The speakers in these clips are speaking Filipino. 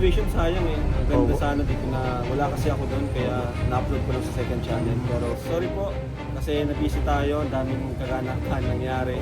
situation, sayang eh. Ang ganda Oo. sana dito na wala kasi ako doon kaya na-upload ko lang sa second channel. Pero sorry po kasi na-busy tayo, ang daming kaganapan nangyari.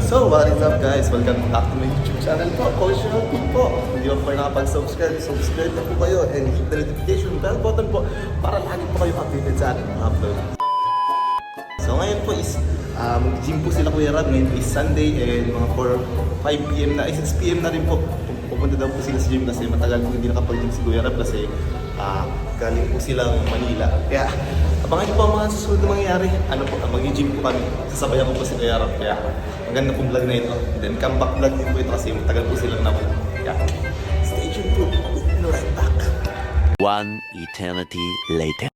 So, what is up guys? Welcome back to my YouTube channel po, Coach Ronald po. Hindi pa nakapag-subscribe, subscribe na po kayo and hit the notification bell button po para lagi po kayo updated sa ating mga upload. So ngayon po is mag-gym po sila Kuya Rab. Ngayon is Sunday and mga 5 PM na, 6 PM na rin po. Pupunta daw po sila sa gym kasi matagal po hindi nakapag-gym si Kuya Rab kasi galing po silang Manila. Kaya abangan niyo po ang mga susunod na mangyayari. Ano po, mag-gym po kami. Sasabayan ko po si Kuya Rab. Kaya maganda pong vlog na ito. And then comeback vlog din po ito kasi matagal po silang nawala. Kaya stay tuned po. We'll be right back. One eternity later.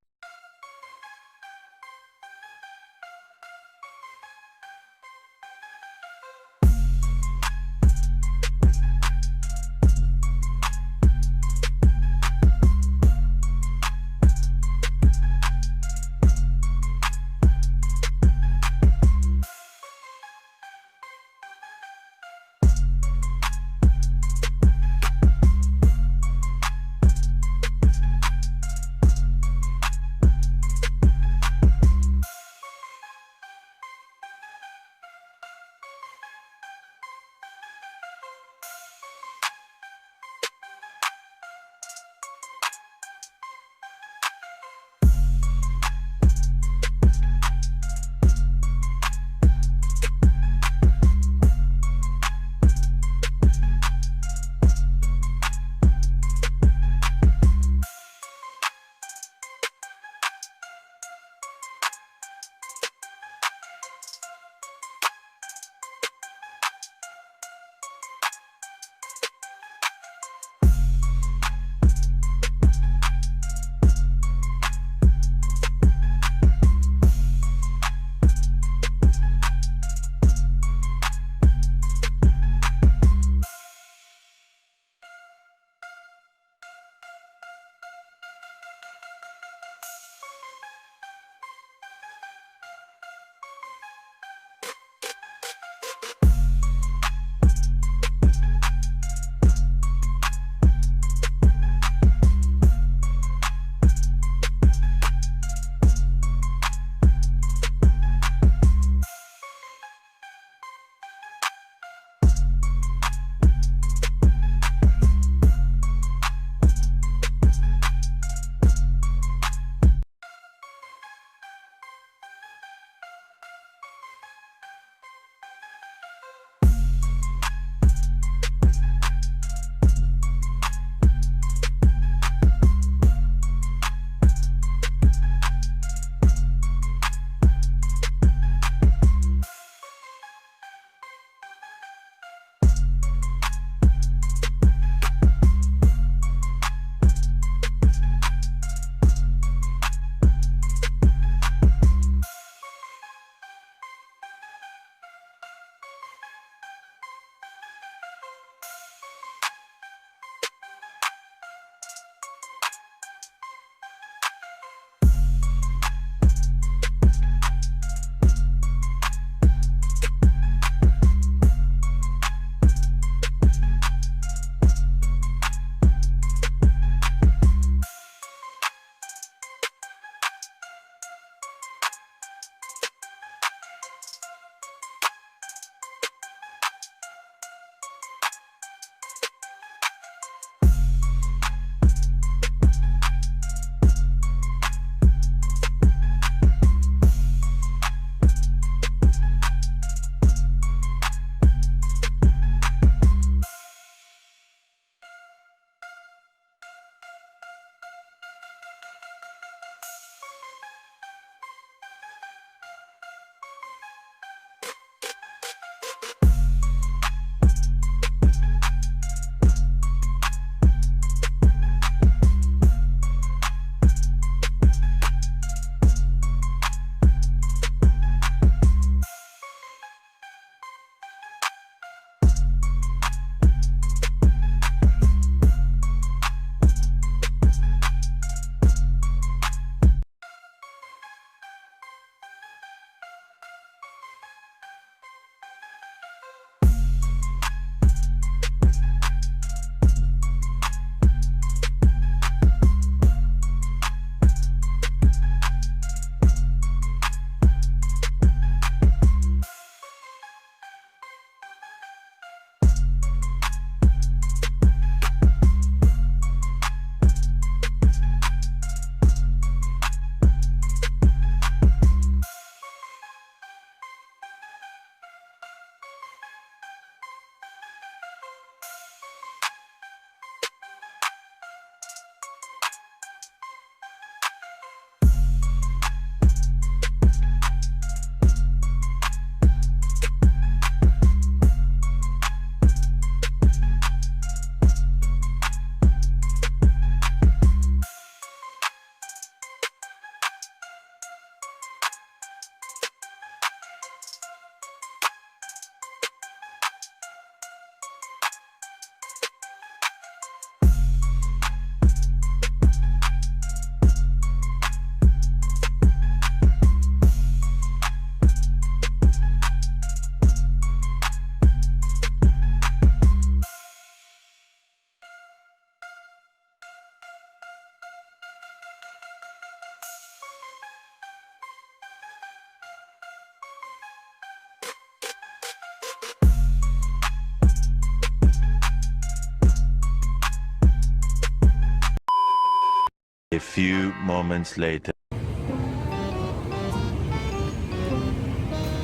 A few moments later.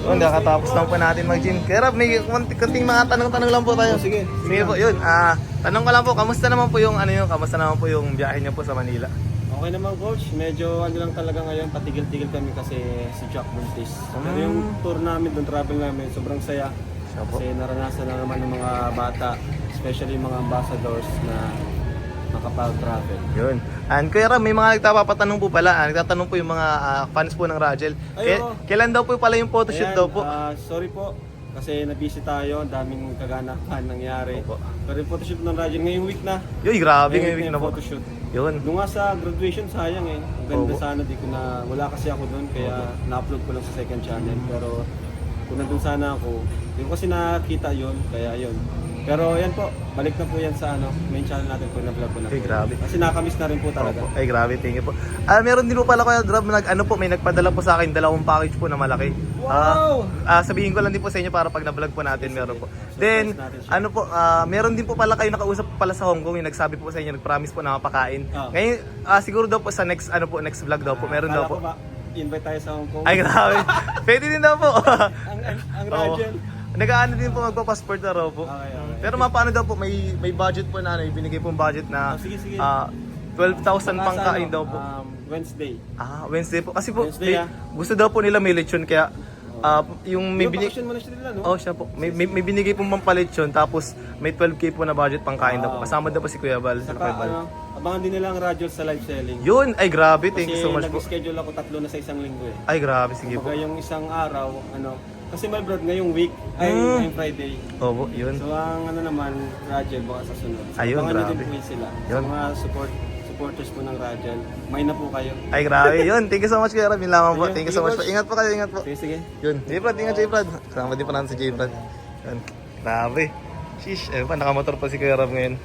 Yun, kakatapos lang po natin mag-gym. Kaya Rob, may kunting mga tanong-tanong lang po tayo. Sige. Sige po, yun. Tanong ko lang po, kamusta naman po yung kamusta naman po yung biyahe niyo po sa Manila? Okay naman coach, medyo ano lang talaga ngayon, patigil-tigil kami kasi si Jack buntis. Pero yung tour namin, yung travel namin, sobrang saya. Opo. Kasi naranasan na naman ng mga bata, especially yung mga ambassadors na nakapag-travel. Yun. And Kuya Ram, may mga nagtapapatanong po pala. Nagtatanong po yung mga fans po ng Rajel. Ay, oo. Kailan daw po pala yung photoshoot Ayan, daw po? sorry po, kasi nabisi tayo, ang daming kaganapan nangyari. Opo. Pero yung photoshoot ng Rajin ngayong week na. Yun, grabe ngayon week na po. photoshoot. Yun. Nung nga sa graduation, sayang eh. Ang ganda Opo. sana, di ko na, wala kasi ako doon, kaya na-upload ko lang sa second channel. Pero kung nandun sana ako, yung kasi nakita yun, kaya yun. Pero yan po, balik na po yan sa main channel natin po, na-vlog ko na Ay, po. grabe. Kasi nakamiss na rin po talaga. Opo. Ay, grabe, thank you po. Meron din po pala Kuya Ram, may nagpadala po sa akin 2 package po na malaki. Wow! Sabihin ko lang din po sa inyo para pag na-vlog po natin, meron po. Then, natin siya. meron din po pala kayo nakausap pala sa Hong Kong, yung nagsabi po sa inyo, nag-promise po na mapakain. Ah. Ngayon, siguro daw po sa next vlog daw po, meron daw Akala po. ko ba, invite tayo sa Hong Kong. Ay, grabe. Pwede din daw po. ang Rajin. Nag-aano din po, magpa-passport na raw po. Okay. Pero paano daw po, may budget po na ibinigay pong budget na Sige. 12,000 pang kain daw po. Wednesday. Wednesday po. Kasi po, Wednesday, gusto daw po nila may lechon, kaya yung may May binigay... mo na siya nila, no? Oh, siya po. May binigay pong pampalechon, tapos may 12K po na budget pang kain daw po. Kasama daw po si Kuya Val. Saka, abangan din nila ang radyo sa live selling. Yun! Ay, grabe. Thank you so much po. nag-schedule ako 3 na sa isang linggo eh. Ay, grabe. Sige po. Kumbaga yung isang araw, kasi my brad ngayong week, ngayong Friday. Opo, yun. So ang naman, Rajel, baka sa sunod. So, Ayun, abangan nyo grabe. din po sila. Sa Yun. mga supporters po ng Rajel, may na po kayo. Ay, grabe. Yun. Thank you so much, Kuya Ram. Yun lamang po. Sige, Thank you so sige, much po. boss. Ingat po kayo. Ingat po. Sige. Yun. J-Prad, ingat J-Prad. Kasama din po natin si J-Prad. Yun. Grabe. Sheesh. Eh pa, nakamotor pa si Kuya Ram ngayon.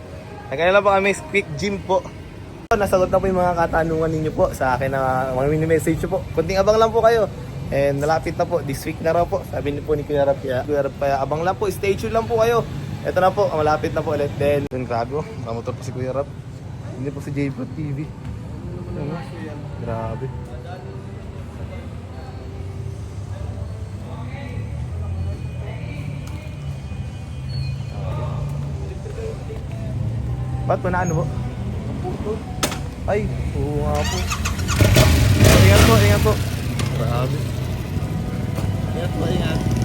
Nagkanila pa kami quick gym po. Nasagot na po yung mga katanungan ninyo po sa akin na mga mini-message po. Kunting abang lang po kayo. And nalapit na po. This week na raw po. Sabi niyo po ni Kuya Ram. Kaya abang lang po. Stay tuned lang po kayo. Ito na po. Malapit na po ulit. Then, yun, grabe po. Nakamotor po si Kuya Ram. Hindi po si J-Prad TV. Ano? Grabe. Ba't po na ano po? Ay, oo nga po. Ingat po, ingat po. Grabe. Ingat po, ingat.